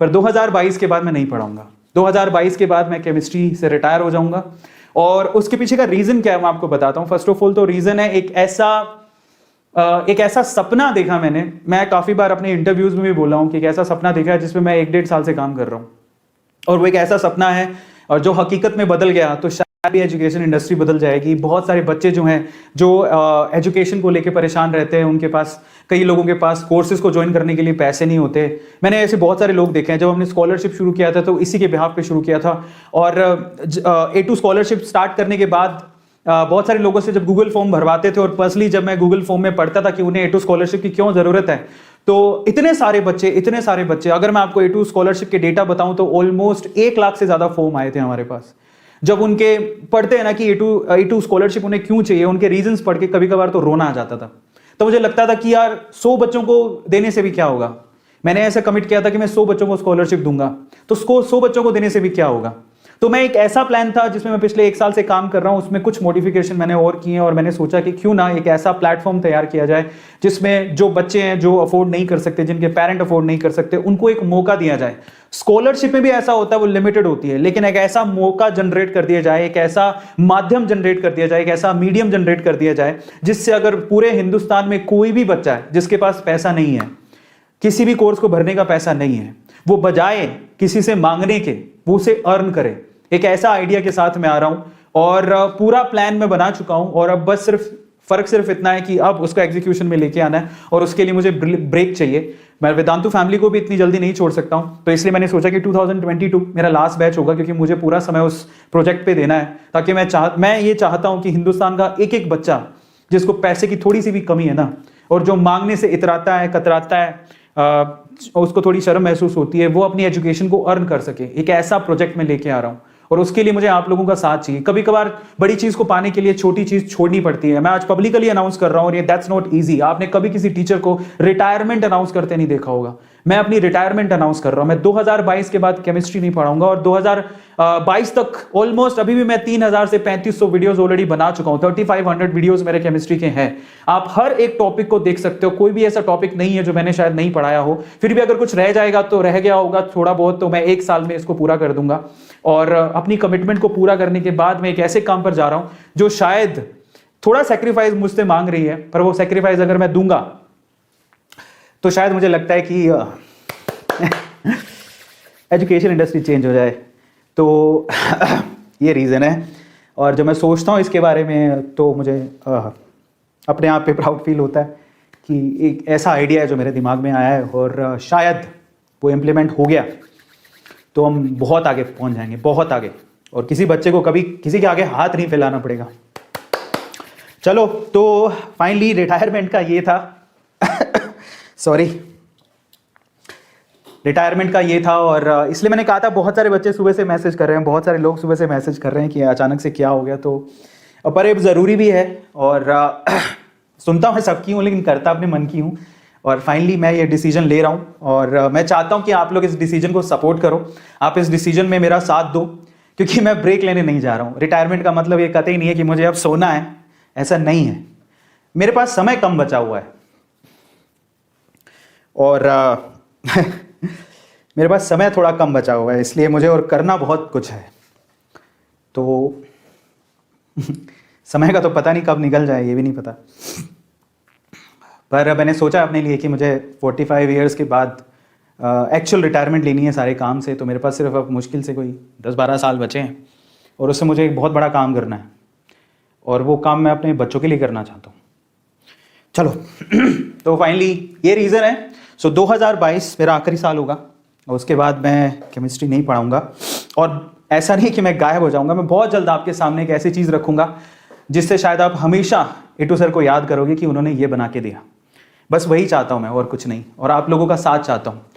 पर 2022 के बाद मैं नहीं पढ़ाऊंगा। 2022 के बाद मैं केमिस्ट्री से रिटायर हो जाऊंगा। और उसके पीछे का रीजन क्या है मैं आपको बताता हूं। फर्स्ट ऑफ ऑल तो रीजन है एक ऐसा सपना देखा मैंने। मैं काफी बार अपने इंटरव्यूज में भी बोला हूं कि एक ऐसा सपना देखा है जिसमें मैं 1-1.5 साल से काम कर रहा हूं, और वो एक ऐसा सपना है और जो हकीकत में बदल गया तो शायद भी एजुकेशन इंडस्ट्री बदल जाएगी। बहुत सारे बच्चे जो हैं जो एजुकेशन को लेकर परेशान रहते हैं, उनके पास, कई लोगों के पास कोर्सेज को ज्वाइन करने के लिए पैसे नहीं होते। मैंने ऐसे बहुत सारे लोग देखे हैं। जब हमने स्कॉलरशिप शुरू किया था तो इसी के बिहाफ पे शुरू किया था, और A2 स्कॉलरशिप स्टार्ट करने के बाद बहुत सारे लोगों से जब गूगल फॉर्म भरवाते थे, और पर्सनली जब मैं गूगल फॉर्म में पढ़ता था कि उन्हें A2 स्कॉलरशिप की क्यों जरूरत है, तो इतने सारे बच्चे, अगर मैं आपको A2 स्कॉलरशिप के डेटा बताऊं तो ऑलमोस्ट 1 लाख से ज्यादा फॉर्म आए थे हमारे पास। जब उनके पढ़ते हैं ना कि A2 स्कॉलरशिप उन्हें क्यों चाहिए, उनके रीजंस पढ़ के कभी कभार तो रोना आ जाता था। तो मुझे लगता था कि यार 100 बच्चों को देने से भी क्या होगा। मैंने ऐसा कमिट किया था कि मैं 100 बच्चों को स्कॉलरशिप दूंगा, तो उसको 100 बच्चों को देने से भी क्या होगा। तो मैं एक ऐसा प्लान था जिसमें मैं पिछले 1 साल से काम कर रहा हूं, उसमें कुछ मॉडिफिकेशन मैंने और किए हैं, और मैंने सोचा कि क्यों ना एक ऐसा प्लेटफॉर्म तैयार किया जाए जिसमें जो बच्चे हैं जो अफोर्ड नहीं कर सकते, जिनके पेरेंट अफोर्ड नहीं कर सकते, उनको एक मौका दिया जाए। स्कॉलरशिप में भी ऐसा होता है, वो लिमिटेड होती है, लेकिन एक ऐसा मौका जनरेट कर दिया जाए, एक ऐसा माध्यम जनरेट कर दिया जाए, एक ऐसा मीडियम जनरेट कर दिया जाए जिससे अगर पूरे हिंदुस्तान में कोई भी बच्चा है जिसके पास पैसा नहीं है, किसी भी कोर्स को भरने का पैसा नहीं है, वो बजाय किसी से मांगने के वो उसे अर्न करे। एक ऐसा आइडिया के साथ मैं आ रहा हूं, और पूरा प्लान मैं बना चुका हूं, और अब बस फर्क सिर्फ इतना है कि अब उसको एग्जीक्यूशन में लेके आना है, और उसके लिए मुझे ब्रेक चाहिए। मैं वेदांतु फैमिली को भी इतनी जल्दी नहीं छोड़ सकता हूं, तो इसलिए मैंने सोचा कि 2022 मेरा लास्ट बैच होगा, क्योंकि मुझे पूरा समय उस प्रोजेक्ट पे देना है, ताकि मैं ये चाहता हूं कि हिंदुस्तान का एक एक बच्चा जिसको पैसे की थोड़ी सी भी कमी है ना, और जो मांगने से इतराता है, कतराता है, उसको थोड़ी शर्म महसूस होती है, वो अपनी एजुकेशन को अर्न कर सके। एक ऐसा प्रोजेक्ट में लेके आ रहा हूं, और उसके लिए मुझे आप लोगों का साथ चाहिए। कभी कभार बड़ी चीज को पाने के लिए छोटी चीज छोड़नी पड़ती है। मैं आज पब्लिकली अनाउंस कर रहा हूं, और ये दैट्स नॉट इजी। आपने कभी किसी टीचर को रिटायरमेंट अनाउंस करते नहीं देखा होगा। मैं अपनी रिटायरमेंट अनाउंस कर रहा हूं। मैं 2022 के बाद केमिस्ट्री नहीं पढ़ाऊंगा, और 2022 तक ऑलमोस्ट अभी भी मैं 3000 से 3500 वीडियोस ऑलरेडी बना चुका हूं। 3500 वीडियोस मेरे केमिस्ट्री के हैं। आप हर एक टॉपिक को देख सकते हो, कोई भी ऐसा टॉपिक नहीं है जो मैंने शायद नहीं पढ़ाया हो। फिर भी अगर कुछ रह जाएगा तो रह गया होगा थोड़ा बहुत, तो मैं 1 साल में इसको पूरा कर दूंगा। और अपनी कमिटमेंट को पूरा करने के बाद मैं एक ऐसे काम पर जा रहा हूं जो शायद थोड़ा सेक्रीफाइस मुझसे मांग रही है, पर वो सेक्रीफाइस अगर मैं दूंगा तो शायद मुझे लगता है कि एजुकेशन इंडस्ट्री चेंज हो जाए। तो ये रीज़न है। और जब मैं सोचता हूँ इसके बारे में तो मुझे अपने आप पे प्राउड फील होता है कि एक ऐसा आइडिया है जो मेरे दिमाग में आया है, और शायद वो इम्प्लीमेंट हो गया तो हम बहुत आगे पहुँच जाएंगे, बहुत आगे, और किसी बच्चे को कभी किसी के आगे हाथ नहीं फैलाना पड़ेगा। चलो, तो फाइनली रिटायरमेंट का ये था सॉरी, रिटायरमेंट का ये था। और इसलिए मैंने कहा था, बहुत सारे बच्चे सुबह से मैसेज कर रहे हैं, बहुत सारे लोग सुबह से मैसेज कर रहे हैं कि अचानक से क्या हो गया। तो पर ये ज़रूरी भी है, और सुनता मैं सबकी हूँ लेकिन करता अपने मन की हूँ। और फाइनली मैं ये डिसीजन ले रहा हूँ, और मैं चाहता हूँ कि आप लोग इस डिसीजन को सपोर्ट करो, आप इस डिसीजन में मेरा साथ दो, क्योंकि मैं ब्रेक लेने नहीं जा रहा हूँ। रिटायरमेंट का मतलब ये कतई नहीं है कि मुझे अब सोना है, ऐसा नहीं है। मेरे पास समय कम बचा हुआ है, और मेरे पास समय थोड़ा कम बचा हुआ है, इसलिए मुझे और करना बहुत कुछ है। तो समय का तो पता नहीं कब निकल जाए, ये भी नहीं पता। पर मैंने सोचा अपने लिए कि मुझे 45 ईयर्स के बाद एक्चुअल रिटायरमेंट लेनी है सारे काम से। तो मेरे पास सिर्फ अब मुश्किल से कोई 10-12 साल बचे हैं, और उससे मुझे एक बहुत बड़ा काम करना है, और वो काम मैं अपने बच्चों के लिए करना चाहता हूँ। चलो तो फाइनली ये रीज़न है। सो 2022 मेरा आखिरी साल होगा, और उसके बाद मैं केमिस्ट्री नहीं पढ़ाऊँगा। और ऐसा नहीं कि मैं गायब हो जाऊँगा, मैं बहुत जल्द आपके सामने एक ऐसी चीज़ रखूँगा जिससे शायद आप हमेशा A2 सर को याद करोगे कि उन्होंने ये बना के दिया। बस वही चाहता हूँ मैं, और कुछ नहीं, और आप लोगों का साथ चाहता हूँ।